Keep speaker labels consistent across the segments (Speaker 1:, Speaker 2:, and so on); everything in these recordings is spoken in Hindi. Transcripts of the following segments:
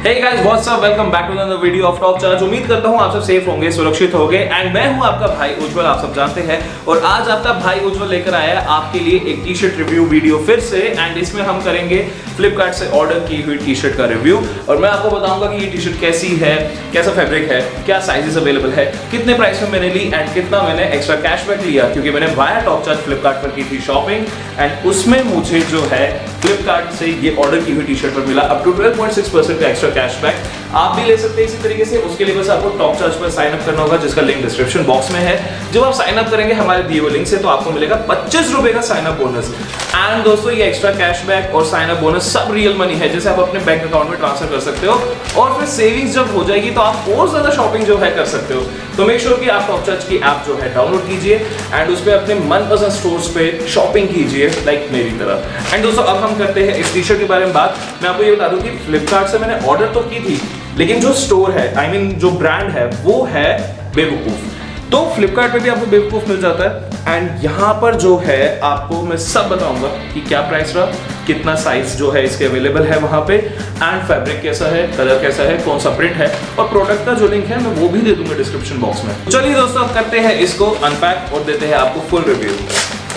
Speaker 1: Hey guys what's up, welcome back to another video of TalkCharge। उम्मीद करता हूं आप सब सेफ होंगे, सुरक्षित होंगे एंड मैं हूं आपका भाई उज्जवल, आप सब जानते हैं। और आज आपका भाई उज्जवल लेकर आया है आपके लिए एक टी शर्ट रिव्यू वीडियो फिर से, एंड इसमें हम करेंगे फ्लिपकार्ट से ऑर्डर की हुई टी शर्ट का रिव्यू। और मैं आपको बताऊंगा कि ये टी शर्ट कैसी है, कैसा फैब्रिक है, क्या साइजेस अवेलेबल है, कितने प्राइस में मैंने ली एंड कितना मैंने एक्स्ट्रा कैशबैक लिया, क्योंकि मैंने वाया TalkCharge फ्लिपकार्ट पर की थी शॉपिंग एंड उसमें मुझे जो है फ्लिपकार्ट से ये ऑर्डर की हुई टी शर्ट पर मिला अप टू 12.6% का एक्स्ट्रा कैशबैक। आप भी ले सकते हैं इसी तरीके से। उसके लिए बस आपको TalkCharge पर साइन अप करना होगा, जिसका लिंक डिस्क्रिप्शन बॉक्स में है। जब आप साइन अप करेंगे हमारे दिए हुए लिंक से, तो आपको मिलेगा 25 रुपए का साइन अप बोनस। एंड दोस्तों, ये एक्स्ट्रा कैशबैक और साइन अप बोनस सब रियल मनी है, जैसे आप अपने बैंक अकाउंट में ट्रांसफर कर सकते हो। और फिर सेविंग्स जब हो जाएगी तो आप और ज्यादा शॉपिंग जो है कर सकते हो। तो मेक श्योर कि आप TalkCharge की ऐप जो है डाउनलोड कीजिए एंड उस पे अपने मनपसंद स्टोर्स पे शॉपिंग कीजिए, लाइक मेरी तरह। एंड दोस्तों, अब हम करते हैं इस टी शर्ट के बारे में बात। मैं आपको ये बता दूं कि फ्लिपकार्ट से मैंने ऑर्डर तो की थी, लेकिन जो स्टोर है, आई मीन जो ब्रांड है, वो है बेवकूफ। तो फ्लिपकार्ट पे भी आपको बेवकूफ मिल जाता है एंड यहाँ पर जो है आपको मैं सब बताऊंगा कि क्या प्राइस रहा, कितना साइज जो है इसके अवेलेबल है वहां पे, एंड फैब्रिक कैसा है, कलर कैसा है, कौन सा प्रिंट है, और प्रोडक्ट का जो लिंक है मैं वो भी दे दूंगा डिस्क्रिप्शन बॉक्स में। चलिए दोस्तों, अब करते हैं इसको अनपैक और देते हैं आपको फुल रिव्यू।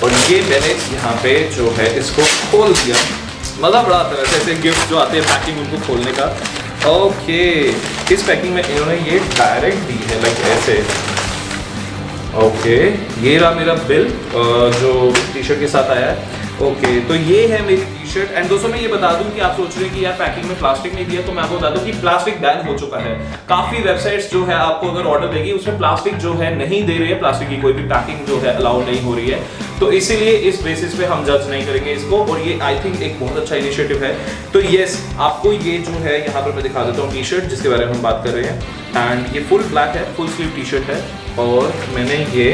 Speaker 1: और ये मैंने यहाँ पे जो है इसको खोल दिया, मजा बड़ा आता है ऐसे गिफ्ट जो आते हैं पैकिंग उनको खोलने का। ओके, इस पैकिंग में इन्होंने ये डायरेक्ट दी है, लाइक ऐसे। ओके, ये रहा मेरा बिल जो टी शर्ट के साथ आया है। ओके, तो ये है मेरी टी शर्ट। एंड दोस्तों, मैं ये बता दूं कि आप सोच रहे हैं कि यार पैकिंग में प्लास्टिक नहीं दिया, तो मैं आपको बता दूं कि प्लास्टिक बैन हो चुका है। काफी वेबसाइट्स जो है आपको अगर ऑर्डर देगी उसमें प्लास्टिक जो है नहीं दे रही है, प्लास्टिक की कोई भी पैकिंग जो है अलाउ नहीं हो रही है। तो इसीलिए इस बेसिस पे हम जज नहीं करेंगे इसको, और ये आई थिंक एक बहुत अच्छा इनिशिएटिव है। तो यस, आपको ये जो है यहाँ पर मैं दिखा देता हूँ टी शर्ट जिसके बारे में हम बात कर रहे हैं। एंड ये फुल ब्लैक है, फुल स्लीव टी शर्ट है, और मैंने ये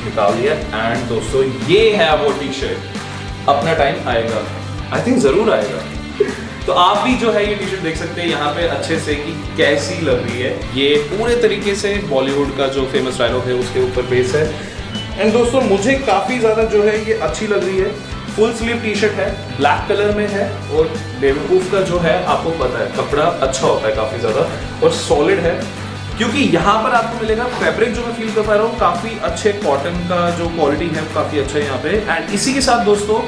Speaker 1: निकाल दिया। एंड दोस्तों, ये है वो टी शर्ट। अपना टाइम आएगा, आई थिंक जरूर आएगा। तो आप भी जो है ये टी शर्ट देख सकते हैं यहाँ पे अच्छे से कि कैसी लग रही है। ये पूरे तरीके से बॉलीवुड का जो फेमस डायलॉग है उसके ऊपर बेस है। एंड दोस्तों, मुझे काफ़ी ज़्यादा जो है ये अच्छी लग रही है। फुल स्लीव टी शर्ट है, ब्लैक कलर में है, और बेवकूफ का जो है आपको पता है कपड़ा अच्छा होता है काफ़ी ज़्यादा, और सॉलिड है, क्योंकि यहाँ पर आपको मिलेगा फैब्रिक जो मैं फील कर पा रहा हूँ काफ़ी अच्छे कॉटन का जो क्वालिटी है काफ़ी अच्छा है यहाँ पे। एंड इसी के साथ दोस्तों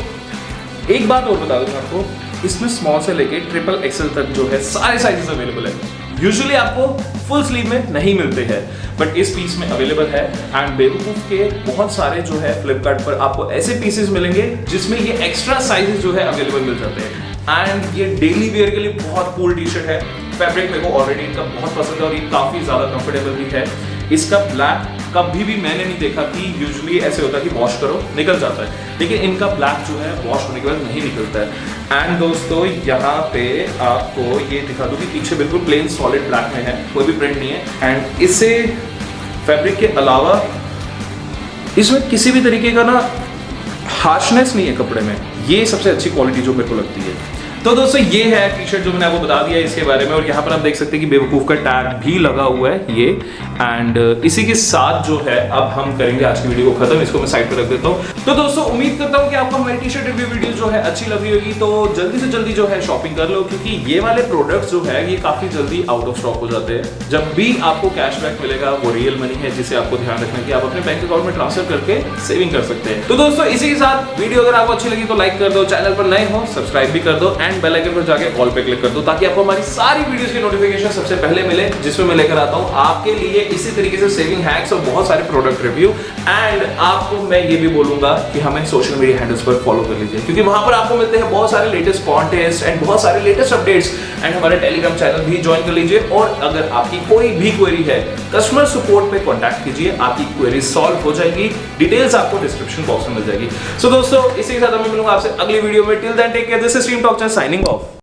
Speaker 1: एक बात और बता दूँ आपको, इसमें स्मॉल से लेके ट्रिपल एक्सएल तक जो है सारे साइजेस अवेलेबल है। यूजुअली आपको फुल स्लीव में नहीं मिलते हैं, बट इस पीस में अवेलेबल है। एंड बेवकूफ के बहुत सारे जो है फ्लिपकार्ट पर आपको ऐसे पीसेस मिलेंगे जिसमें ये एक्स्ट्रा साइजेस जो है अवेलेबल मिल जाते हैं। एंड ये डेली वेयर के लिए बहुत कूल टी शर्ट है। फैब्रिक मेरे को ऑलरेडी इनका बहुत पसंद है और ये काफ़ी ज़्यादा कंफर्टेबल भी है। इसका ब्लैक कभी भी मैंने नहीं देखा कि यूजुअली ऐसे होता है कि वॉश करो निकल जाता है, लेकिन इनका ब्लैक जो है वॉश होने के बाद नहीं निकलता है। एंड दोस्तों, यहाँ पे आपको ये दिखा दूँ कि पीछे बिल्कुल प्लेन सॉलिड ब्लैक में है, कोई भी प्रिंट नहीं है। एंड इससे फैब्रिक के अलावा इसमें किसी भी तरीके का ना हार्शनेस नहीं है कपड़े में। ये सबसे अच्छी क्वालिटी जो मेरे को लगती है। तो दोस्तों, ये है टी शर्ट जो मैंने आपको बता दिया इसके बारे में। और यहाँ पर आप देख सकते हैं कि बेवकूफ का टैग भी लगा हुआ है ये। एंड इसी के साथ जो है अब हम करेंगे आज की वीडियो को खत्म। इसको मैं साइड पर रख देता हूँ। तो दोस्तों, उम्मीद करता हूँ कि आपको हमारी टी शर्ट रिव्यू वीडियो जो है अच्छी लग रही होगी। तो जल्दी से जल्दी जो है शॉपिंग कर लो, क्योंकि ये वाले प्रोडक्ट्स जो है ये काफी जल्दी आउट ऑफ स्टॉक हो जाते हैं। जब भी आपको कैशबैक मिलेगा वो रियल मनी है, जिसे आपको ध्यान रखना है कि आप अपने बैंक अकाउंट में ट्रांसफर करके सेविंग कर सकते हैं। तो दोस्तों, इसी के साथ वीडियो अगर आपको अच्छी लगी तो लाइक कर दो, चैनल पर नए हो सब्सक्राइब भी कर दो, एंड बेल आइकन पर जाके ऑल पे क्लिक कर दो, ताकि आपको हमारी सारी वीडियोस की नोटिफिकेशन सबसे पहले मिले, जिसमें मैं लेकर आता हूं आपके लिए इसी तरीके से सेविंग हैक्स और बहुत सारे प्रोडक्ट रिव्यू। एंड आपको मैं ये भी बोलूंगा कि हमें सोशल मीडिया हैंडल्स पर फॉलो कर लीजिए, क्योंकि वहां पर आपको मिलते हैं बहुत सारे लेटेस्ट कॉन्टेस्ट एंड बहुत सारे लेटेस्ट अपडेट्स। एंड हमारे टेलीग्राम चैनल भी ज्वाइन कर लीजिए। और अगर आपकी कोई भी क्वेरी है, कस्टमर सपोर्ट पे कॉन्टैक्ट कीजिए, आपकी क्वेरी सॉल्व हो जाएगी। डिटेल्स आपको डिस्क्रिप्शन बॉक्स में मिल जाएगी। सो दोस्तों, इसी के साथ मैं मिलूंगा आपसे अगली वीडियो में। Till then take care, this is team TalkCharge signing of.